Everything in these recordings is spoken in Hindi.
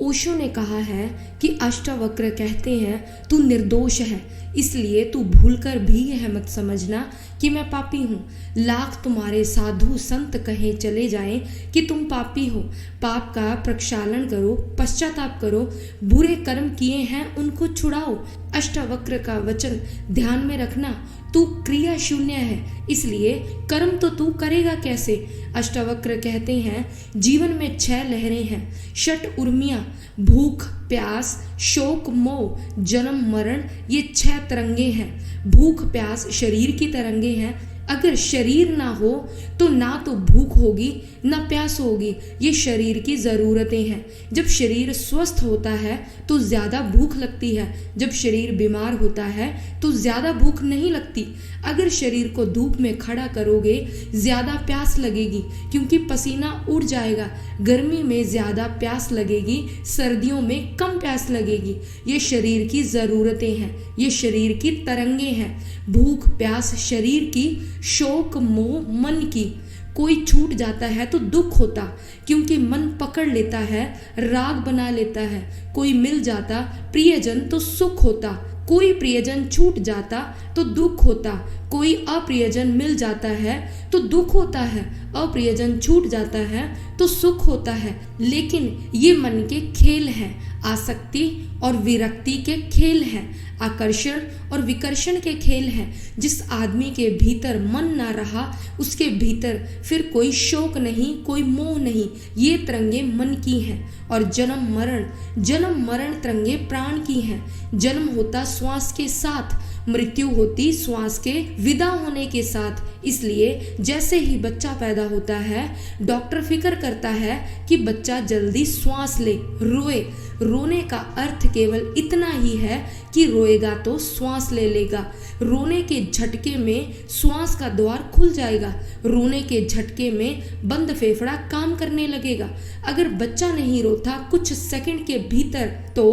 ओशो ने कहा है कि अष्टावक्र कहते हैं तू निर्दोष है, इसलिए तू भूलकर भी यह मत समझना कि मैं पापी हूँ। लाख तुम्हारे साधु संत कहे चले जाएं कि तुम पापी हो। पाप का प्रक्षालन करो, पश्चाताप करो, बुरे कर्म किए हैं उनको छुड़ाओ। अष्टावक्र का वचन ध्यान में रखना, तू क्रिया शून्य है, इसलिए कर्म तो तू करेगा कैसे। अष्टावक्र कहते हैं जीवन में 6 लहरें हैं, 6 उर्मियां, भूख, प्यास, शोक, मोह, जन्म, मरण, ये 6 तरंगे हैं। भूख प्यास शरीर की तरंगे हैं। अगर शरीर ना हो तो ना तो भूख होगी ना प्यास होगी, ये शरीर की ज़रूरतें हैं। जब शरीर स्वस्थ होता है तो ज़्यादा भूख लगती है, जब शरीर बीमार होता है तो ज़्यादा भूख नहीं लगती। अगर शरीर को धूप में खड़ा करोगे ज़्यादा प्यास लगेगी क्योंकि पसीना उड़ जाएगा। गर्मी में ज़्यादा प्यास लगेगी, सर्दियों में कम प्यास लगेगी। ये शरीर की ज़रूरतें हैं, ये शरीर की तरंगे हैं। भूख प्यास शरीर की, शोक मोह मन की। कोई छूट जाता है तो दुख होता क्योंकि मन पकड़ लेता है, राग बना लेता है। कोई मिल जाता प्रियजन तो सुख होता, कोई प्रियजन छूट जाता तो दुख होता। कोई अप्रियजन मिल जाता है तो दुख होता है, अप्रियजन छूट जाता है तो सुख होता है। लेकिन ये मन के खेल हैं, आसक्ति और विरक्ति के खेल हैं, आकर्षण और विकर्षण के खेल हैं। जिस आदमी के भीतर मन ना रहा उसके भीतर फिर कोई शोक नहीं, कोई मोह नहीं। ये तरंगे मन की हैं। और जन्म मरण तरंगे प्राण की हैं। जन्म होता श्वास के साथ, मृत्यु होती श्वास के विदा होने के साथ। इसलिए जैसे ही बच्चा पैदा होता है डॉक्टर फिक्र करता है कि बच्चा जल्दी श्वास ले, रोए। रोने का अर्थ केवल इतना ही है कि रोएगा तो श्वास ले लेगा। रोने के झटके में श्वास का द्वार खुल जाएगा, रोने के झटके में बंद फेफड़ा काम करने लगेगा। अगर बच्चा नहीं रोता कुछ सेकंड के भीतर तो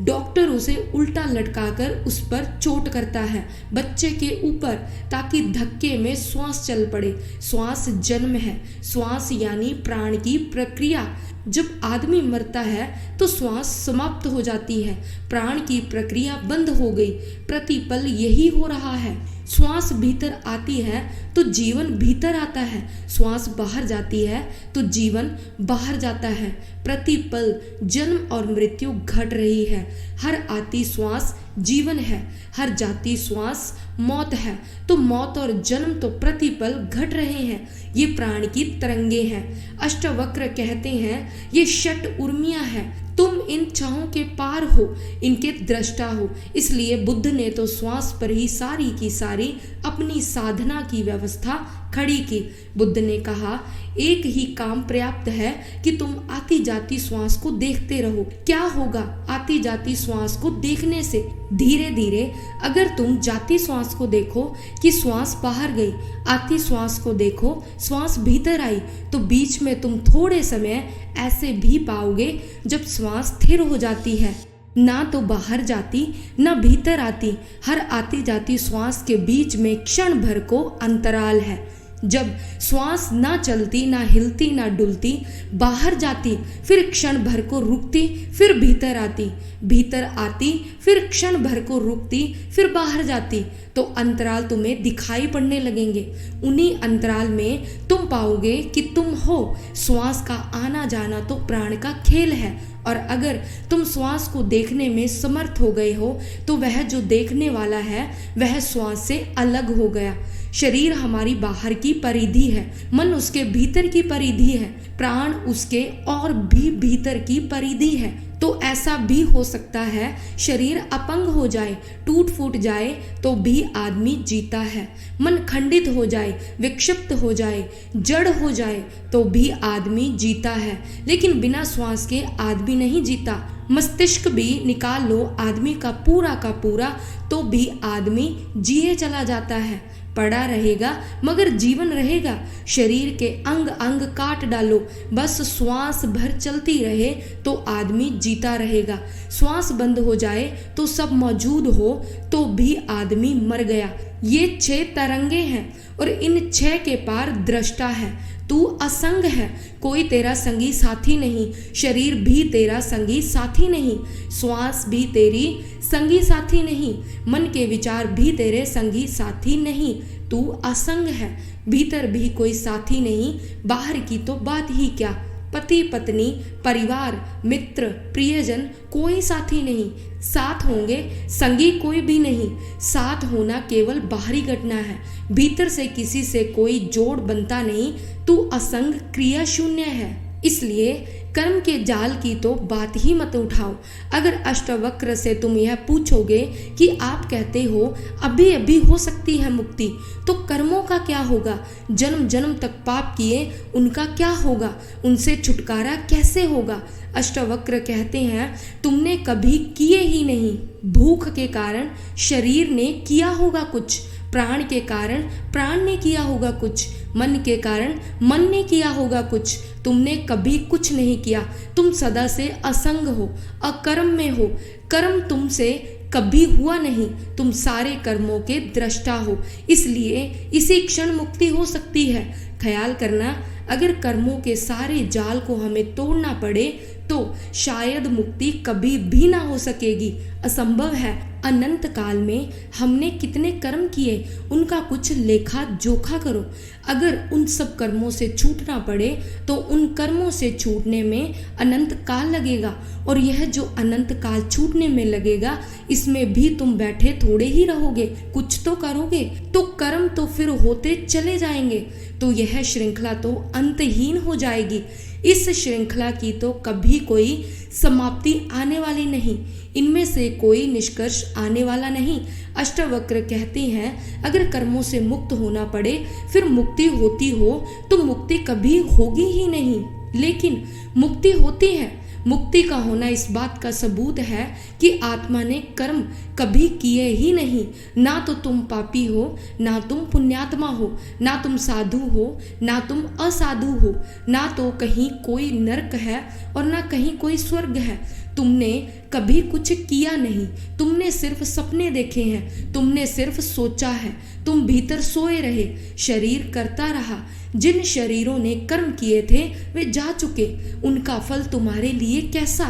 डॉक्टर उसे उल्टा लटकाकर उस पर चोट करता है बच्चे के ऊपर, ताकि धक्के में श्वास चल पड़े। श्वास जन्म है, श्वास यानी प्राण की प्रक्रिया। जब आदमी मरता है तो श्वास समाप्त हो जाती है, प्राण की प्रक्रिया बंद हो गई। प्रतिपल यही हो रहा है। श्वास भीतर आती है तो जीवन भीतर आता है, श्वास बाहर जाती है तो जीवन बाहर जाता है। प्रतिपल जन्म और मृत्यु घट रही है। हर आती श्वास जीवन है, हर जाती श्वास मौत है। तो मौत और जन्म तो प्रतिपल घट रहे हैं। ये प्राण की तरंगे हैं। अष्टावक्र कहते हैं ये 6 उर्मियां हैं। तुम इन 6 के पार हो, इनके दृष्टा हो। इसलिए बुद्ध ने तो श्वास पर ही सारी की सारी अपनी साधना की व्यवस्था खड़ी की। बुद्ध ने कहा एक ही काम पर्याप्त है कि तुम आती जाती श्वास को देखते रहो। क्या होगा आती जाती श्वास को देखने से? धीरे धीरे अगर तुम जाती श्वास को देखो कि श्वास बाहर गई, आती श्वास को देखो श्वास भीतर आई, तो बीच में तुम थोड़े समय ऐसे भी पाओगे जब श्वास स्थिर हो जाती है, ना तो बाहर जाती ना भीतर आती। हर आती जाती श्वास के बीच में क्षण भर को अंतराल है। जब श्वास ना चलती ना हिलती ना डुलती, बाहर जाती, फिर क्षण भर को रुकती, फिर भीतर आती, भीतर आती, फिर क्षण भर को रुकती, फिर बाहर जाती, तो अंतराल तुम्हें दिखाई पड़ने लगेंगे। उन्हीं अंतराल में तुम पाओगे कि तुम हो। श्वास का आना जाना तो प्राण का खेल है। और अगर तुम श्वास को देखने में समर्थ हो गए हो तो वह जो देखने वाला है वह श्वास से अलग हो गया। शरीर हमारी बाहर की परिधि है, मन उसके भीतर की परिधि है, प्राण उसके और भी भीतर की परिधि है। तो ऐसा भी हो सकता है शरीर अपंग हो जाए, टूट फूट जाए तो भी आदमी जीता है। मन खंडित हो जाए, विक्षिप्त हो जाए, जड़ हो जाए तो भी आदमी जीता है। लेकिन बिना श्वास के आदमी नहीं जीता। मस्तिष्क भी निकाल लो आदमी का पूरा तो भी आदमी जिए चला जाता है। पड़ा रहेगा मगर जीवन रहेगा। शरीर के अंग अंग काट डालो, बस श्वास भर चलती रहे तो आदमी जीता रहेगा। श्वास बंद हो जाए तो सब मौजूद हो तो भी आदमी मर गया। ये 6 तरंगे हैं और इन 6 के पार दृष्टा है। तू असंग है, कोई तेरा संगी साथी नहीं, शरीर भी तेरा संगी साथी नहीं, श्वास भी तेरी संगी साथी नहीं, मन के विचार भी तेरे संगी साथी नहीं, तू असंग है, भीतर भी कोई साथी नहीं, बाहर की तो बात ही क्या, पति पत्नी परिवार मित्र प्रियजन कोई साथी नहीं, साथ होंगे संगी कोई भी नहीं, साथ होना केवल बाहरी घटना है, भीतर से किसी से कोई जोड़ बनता नहीं, तू असंग क्रिया शून्य है। इसलिए कर्म के जाल की तो बात ही मत उठाओ। अगर अष्टवक्र से तुम यह पूछोगे कि आप कहते हो अभी अभी हो सकती है मुक्ति, तो कर्मों का क्या होगा, जन्म जन्म तक पाप किए उनका क्या होगा, उनसे छुटकारा कैसे होगा। अष्टवक्र कहते हैं तुमने कभी किए ही नहीं, भूख के कारण शरीर ने किया होगा कुछ, प्राण के कारण प्राण ने किया होगा कुछ, मन के कारण मन ने किया होगा कुछ, तुमने कभी कुछ नहीं किया, तुम सदा से असंग हो, अकर्म में हो, कर्म तुमसे कभी हुआ नहीं, तुम सारे कर्मों के दृष्टा हो, इसलिए इसी क्षण मुक्ति हो सकती है। ख्याल करना, अगर कर्मों के सारे जाल को हमें तोड़ना पड़े तो शायद मुक्ति कभी भी ना हो सकेगी, असंभव है। अनंत काल में हमने कितने कर्म किए उनका कुछ लेखा जोखा करो। अगर उन सब कर्मों से छूटना पड़े तो उन कर्मों से छूटने में अनंत काल लगेगा, और यह जो अनंत काल छूटने में लगेगा इसमें भी तुम बैठे थोड़े ही रहोगे, कुछ तो करोगे, तो कर्म तो फिर होते चले जाएंगे, तो यह श्रृंखला तो अंतहीन हो जाएगी। इस श्रृंखला की तो कभी कोई समाप्ति आने वाली नहीं, इनमें से कोई निष्कर्ष आने वाला नहीं। अष्टवक्र कहते हैं अगर कर्मों से मुक्त होना पड़े फिर मुक्ति होती हो तो मुक्ति कभी होगी ही नहीं, लेकिन मुक्ति होती है। मुक्ति का होना इस बात का सबूत है कि आत्मा ने कर्म कभी किए ही नहीं, ना तो तुम पापी हो ना तुम पुण्यात्मा हो, ना तुम साधु हो ना तुम असाधु हो, ना तो कहीं कोई नरक है और ना कहीं कोई स्वर्ग है। तुमने कभी कुछ किया नहीं, तुमने सिर्फ सपने देखे हैं, तुमने सिर्फ सोचा है, तुम भीतर सोए रहे, शरीर करता रहा। जिन शरीरों ने कर्म किए थे वे जा चुके, उनका फल तुम्हारे लिए कैसा।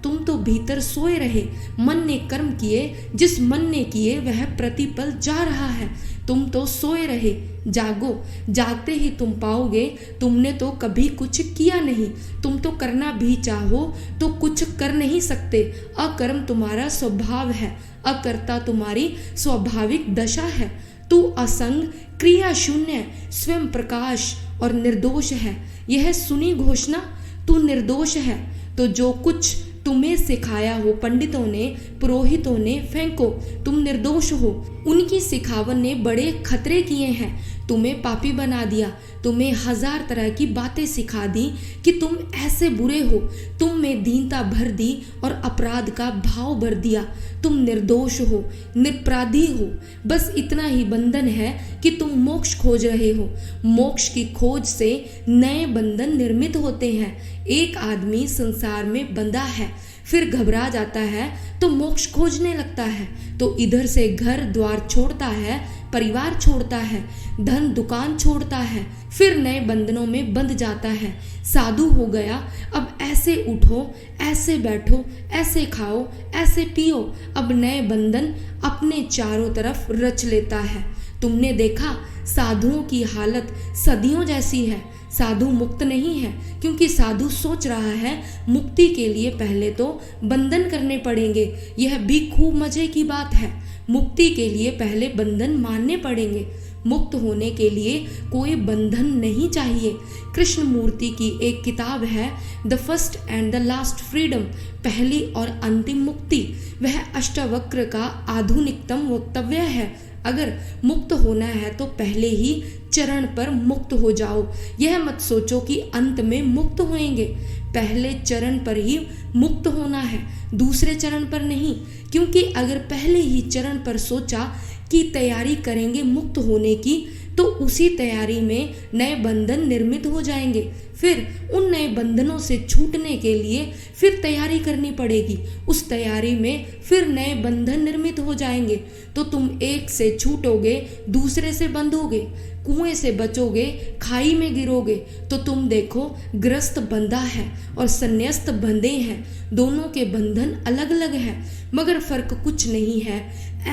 तुम तो भीतर सोए रहे, मन ने कर्म किए, जिस मन ने किए वह प्रतिपल जा रहा है। तुम तो सोए रहे, जागो, जागते ही तुम पाओगे तुमने तो कभी कुछ किया नहीं। तुम तो करना भी चाहो तो कुछ कर नहीं सकते। अकर्म तुम्हारा स्वभाव है, अकर्ता तुम्हारी स्वाभाविक दशा है। तू असंग क्रिया शून्य स्वयं प्रकाश और निर्दोष है। यह सुनी घोषणा, तू निर्दोष है तो जो कुछ तुम्हें सिखाया हो पंडितों ने पुरोहितों ने फेंको, तुम निर्दोष हो। उनकी सिखावन ने बड़े खतरे किए हैं, तुम्हें पापी बना दिया, तुम्हें हजार तरह की बातें सिखा दी कि तुम ऐसे बुरे हो, तुम में दीनता भर दी और अपराध का भाव भर दिया। तुम निर्दोष हो, निरपराधी हो, बस इतना ही बंधन है कि तुम मोक्ष खोज रहे हो। मोक्ष की खोज से नए बंधन निर्मित होते हैं। एक आदमी संसार में बंधा है, फिर घबरा जाता है तो मोक्ष खोजने लगता है, तो इधर से घर द्वार छोड़ता है, परिवार छोड़ता है, धन दुकान छोड़ता है, फिर नए बंधनों में बंध जाता है। साधु हो गया, अब ऐसे उठो, ऐसे बैठो, ऐसे खाओ, ऐसे पियो, अब नए बंधन अपने चारों तरफ रच लेता है। तुमने देखा साधुओं की हालत सदियों जैसी है। साधु मुक्त नहीं है क्योंकि साधु सोच रहा है मुक्ति के लिए पहले तो बंधन करने पड़ेंगे। यह भी खूब मजे की बात है, मुक्ति के लिए पहले बंधन मानने पड़ेंगे। मुक्त होने के लिए कोई बंधन नहीं चाहिए। कृष्ण मूर्ति की एक किताब है the first and the last freedom, पहली और अंतिम मुक्ति। वह अष्टवक्र का आधुनिकतम वक्तव्य है। अगर मुक्त होना है तो पहले ही चरण पर मुक्त हो जाओ। यह मत सोचो कि अंत में मुक्त होएंगे, पहले चरण पर ही मुक्त होना है, दूसरे चरण पर नहीं। क्योंकि अगर पहले ही चरण पर सोचा कि तैयारी करेंगे मुक्त होने की, तो उसी तैयारी में नए बंधन निर्मित हो जाएंगे। फिर उन नए बंधनों से छूटने के लिए फिर तैयारी करनी पड़ेगी। उस तैयारी में फिर नए बंधन निर्मित हो जाएंगे। तो तुम एक से छूटोगे, दूसरे से बंधोगे, कुएं से बचोगे, खाई में गिरोगे। तो तुम देखो, ग्रस्त बंधा है और संन्यास्त बंधे हैं। दोनों के बंधन अलग अलग हैं, मगर फर्क कुछ नहीं है।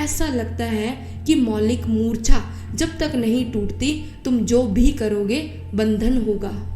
ऐसा लगता है कि मौलिक मूर्छा जब तक नहीं टूटती, तुम जो भी करोगे बंधन होगा।